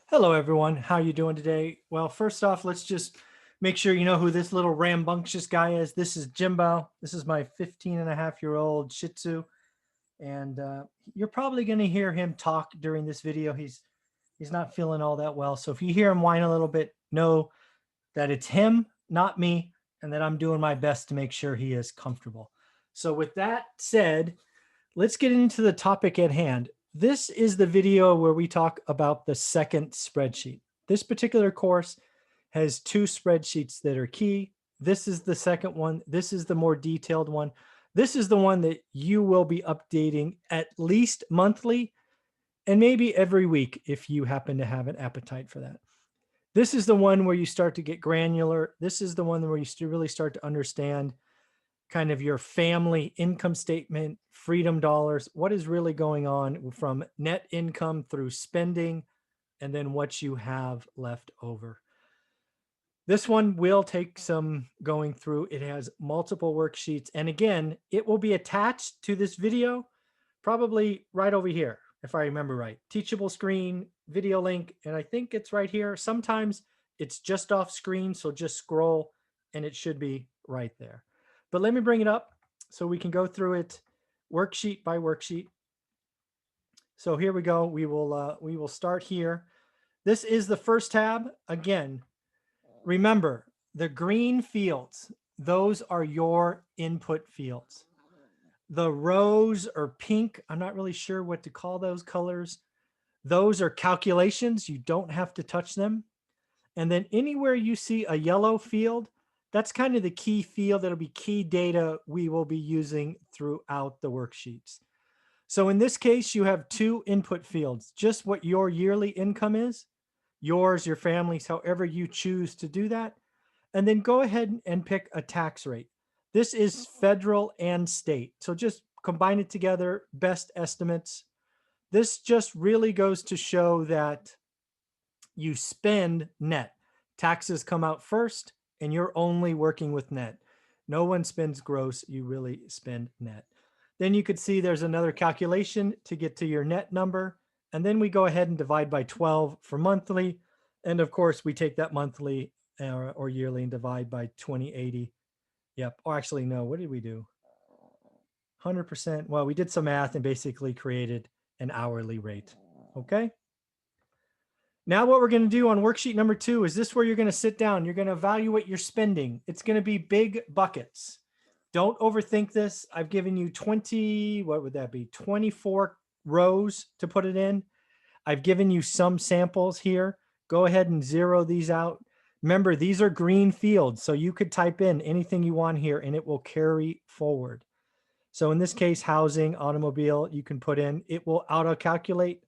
Hello, everyone. How you doing today? Well, first off, let's just make sure you know who this little rambunctious guy is. This is Jimbo. This is my 15-and-a-half-year-old Shih Tzu. And you're probably going to hear him talk during this video. He's not feeling all that well. So if you hear him whine a little bit, know that it's him, not me, and that I'm doing my best to make sure he is comfortable. So with that said, let's get into the topic at hand. This is the video where we talk about the second spreadsheet. This particular course has two spreadsheets that are key. This is the second one. This is the more detailed one. This is the one that you will be updating at least monthly and maybe every week if you happen to have an appetite for that. This is the one where you start to get granular. This is the one where you really start to understand kind of your family income statement, freedom dollars, what is really going on from net income through spending, and then what you have left over. This one will take some going through. It has multiple worksheets. And again, it will be attached to this video, probably right over here, if I remember right. Teachable screen, video link, and I think it's right here. Sometimes it's just off screen, so just scroll and it should be right there. But let me bring it up so we can go through it worksheet by worksheet. So here we go. We will start here. This is the first tab. Again, remember the green fields, those are your input fields. The rows are pink. I'm not really sure what to call those colors. Those are calculations. You don't have to touch them. And then anywhere you see a yellow field, that's kind of the key field. That'll be key data we will be using throughout the worksheets. So in this case, you have two input fields, just what your yearly income is, yours, your family's, however you choose to do that. And then go ahead and pick a tax rate. This is federal and state. So just combine it together, best estimates. This just really goes to show that you spend net. Taxes come out first, and you're only working with net. No one spends gross, you really spend net. Then you could see there's another calculation to get to your net number. And then we go ahead and divide by 12 for monthly. And of course, we take that monthly or yearly and divide by 2080. Yep. Or actually, no, what did we do? 100%. Well, we did some math and basically created an hourly rate. Okay. Now what we're going to do on worksheet number 2 is this where you're going to sit down. You're going to evaluate your spending. It's going to be big buckets. Don't overthink this. I've given you 20, what would that be? 24 rows to put it in. I've given you some samples here. Go ahead and zero these out. Remember, these are green fields, so you could type in anything you want here and it will carry forward. So in this case, housing, automobile, you can put in, it will auto-calculate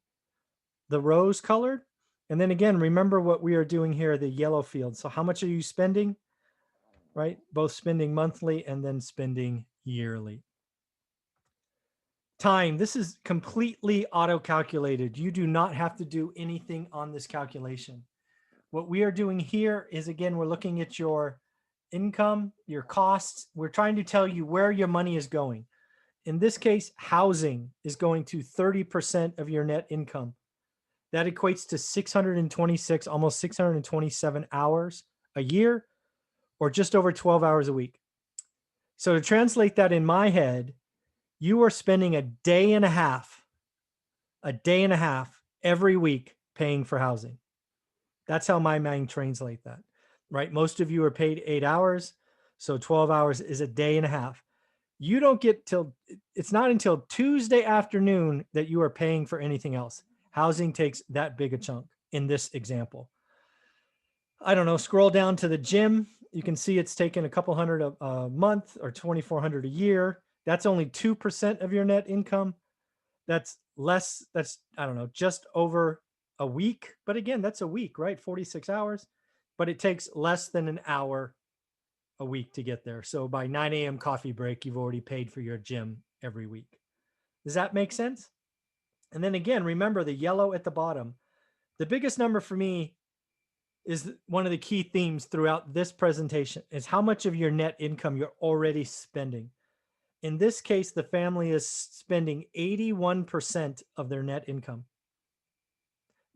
the rows colored. And then again, remember what we are doing here, the yellow field. So how much are you spending, right? Both spending monthly and then spending yearly. Time, this is completely auto-calculated. You do not have to do anything on this calculation. What we are doing here is, again, we're looking at your income, your costs. We're trying to tell you where your money is going. In this case, housing is going to 30% of your net income. That equates to 626, almost 627 hours a year, or just over 12 hours a week. So to translate that in my head, you are spending a day and a half every week paying for housing. That's how my mind translates that, right? Most of you are paid 8 hours. So 12 hours is a day and a half. You don't get it's not until Tuesday afternoon that you are paying for anything else. Housing takes that big a chunk in this example. I don't know, scroll down to the gym. You can see it's taken a couple hundred a month or 2,400 a year. That's only 2% of your net income. That's less, I don't know, just over a week. But again, that's a week, right? 46 hours. But it takes less than an hour a week to get there. So by 9 a.m. coffee break, you've already paid for your gym every week. Does that make sense? And then again, remember the yellow at the bottom. The biggest number for me is one of the key themes throughout this presentation is how much of your net income you're already spending. In this case, the family is spending 81% of their net income.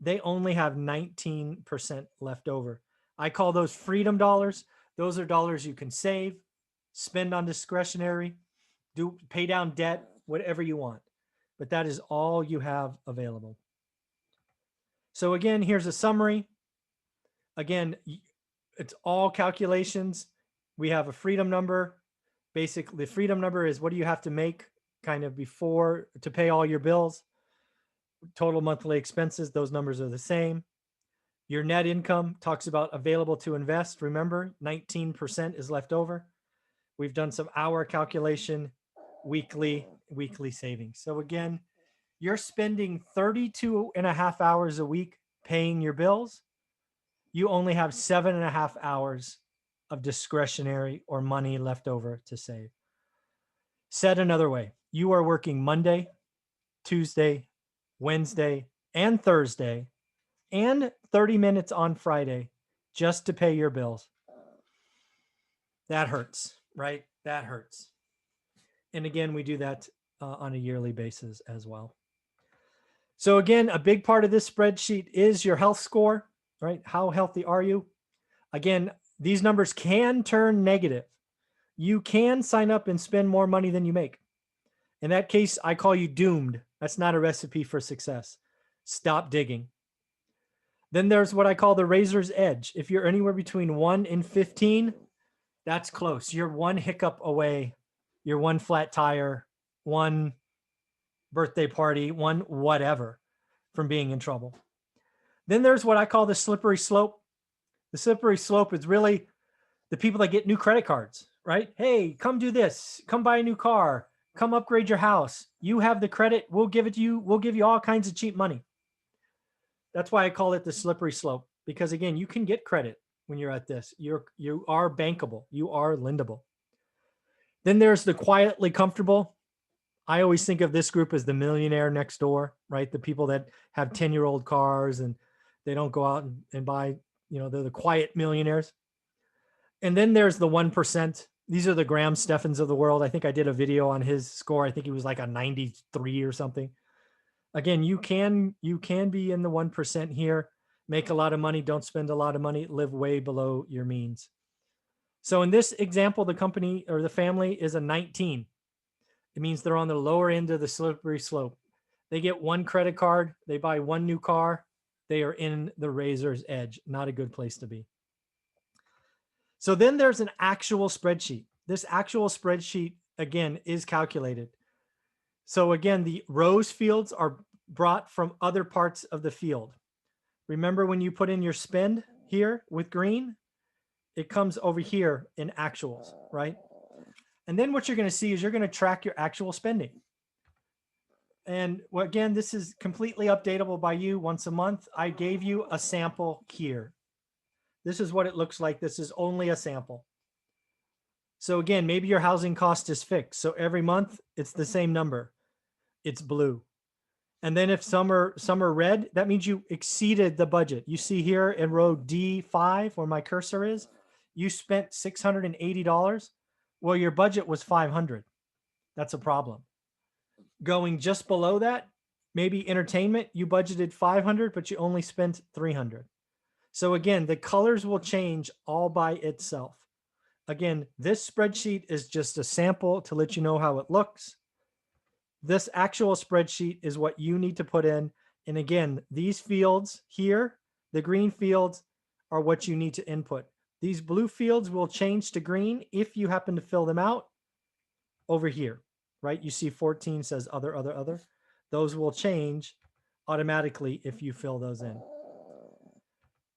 they only have 19% left over. I call those freedom dollars. Those are dollars you can save, spend on discretionary, do pay down debt, whatever you want. But that is all you have available. So again, here's a summary. Again, it's all calculations. We have a freedom number. Basically, the freedom number is what do you have to make kind of before to pay all your bills. Total monthly expenses, those numbers are the same. Your net income talks about available to invest. Remember, 19% is left over. We've done some hour calculation, weekly savings. So again, you're spending 32 and a half hours a week paying your bills. You only have 7.5 hours of discretionary or money left over to save. Said another way, you are working Monday, Tuesday, Wednesday, and Thursday, and 30 minutes on Friday just to pay your bills. That hurts, right? That hurts. And again, we do that on a yearly basis as well. So again, a big part of this spreadsheet is your health score, right? How healthy are you? Again, these numbers can turn negative. You can sign up and spend more money than you make. In that case, I call you doomed. That's not a recipe for success. Stop digging. Then there's what I call the razor's edge. If you're anywhere between 1 and 15, that's close. You're one hiccup away. You're one flat tire, one birthday party, one whatever from being in trouble. Then there's what I call the slippery slope. The slippery slope is really the people that get new credit cards, right? Hey, come do this. Come buy a new car. Come upgrade your house. You have the credit. We'll give it to you. We'll give you all kinds of cheap money. That's why I call it the slippery slope, because again, you can get credit when you're at this. You are bankable. You are lendable. Then there's the quietly comfortable. I always think of this group as the millionaire next door, right? The people that have 10-year-old cars and they don't go out and buy, they're the quiet millionaires. And then there's the 1%. These are the Graham Steffens of the world. I think I did a video on his score. I think he was like a 93 or something. Again, you can be in the 1% here, make a lot of money, don't spend a lot of money, live way below your means. So in this example, the company or the family is a 19. It means they're on the lower end of the slippery slope. They get one credit card, they buy one new car, they are in the razor's edge. Not a good place to be. So then there's an actual spreadsheet. This actual spreadsheet, again, is calculated. So again, the rows fields are brought from other parts of the field. Remember when you put in your spend here with green, it comes over here in actuals, right? And then what you're going to see is you're going to track your actual spending. And again, this is completely updatable by you once a month. I gave you a sample here. This is what it looks like. This is only a sample. So again, maybe your housing cost is fixed. So every month it's the same number. It's blue. And then if some are red, that means you exceeded the budget. You see here in row D5 where my cursor is, you spent $680. Well, your budget was $500. That's a problem. Going just below that, maybe entertainment, you budgeted $500, but you only spent $300. So again, the colors will change all by itself. Again, this spreadsheet is just a sample to let you know how it looks. This actual spreadsheet is what you need to put in. And again, these fields here, the green fields, are what you need to input. These blue fields will change to green if you happen to fill them out over here, right? You see 14 says other. Those will change automatically if you fill those in.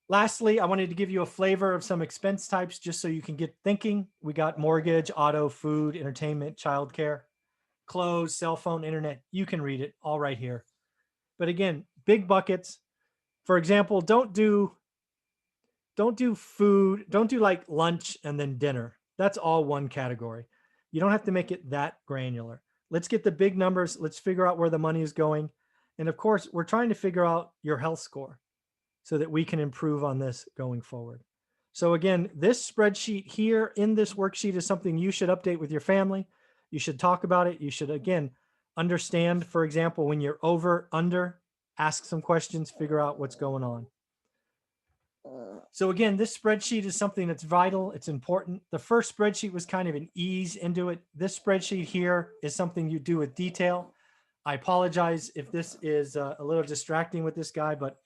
Lastly, I wanted to give you a flavor of some expense types just so you can get thinking. We got mortgage, auto, food, entertainment, childcare, clothes, cell phone, internet. You can read it all right here. But again, big buckets. For example, don't do food, don't do like lunch and then dinner. That's all one category. You don't have to make it that granular. Let's get the big numbers. Let's figure out where the money is going. And of course, we're trying to figure out your health score so that we can improve on this going forward. So again, this spreadsheet here in this worksheet is something you should update with your family. You should talk about it. You should, again, understand, for example, when you're over, under, ask some questions, figure out what's going on. So again, this spreadsheet is something that's vital. It's important. The first spreadsheet was kind of an ease into it. This spreadsheet here is something you do with detail. I apologize if this is a little distracting with this guy, but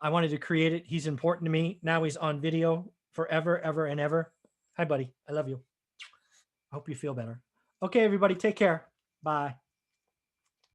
I wanted to create it. He's important to me. Now he's on video forever, ever, and ever. Hi, buddy. I love you. I hope you feel better. Okay, everybody, take care. Bye.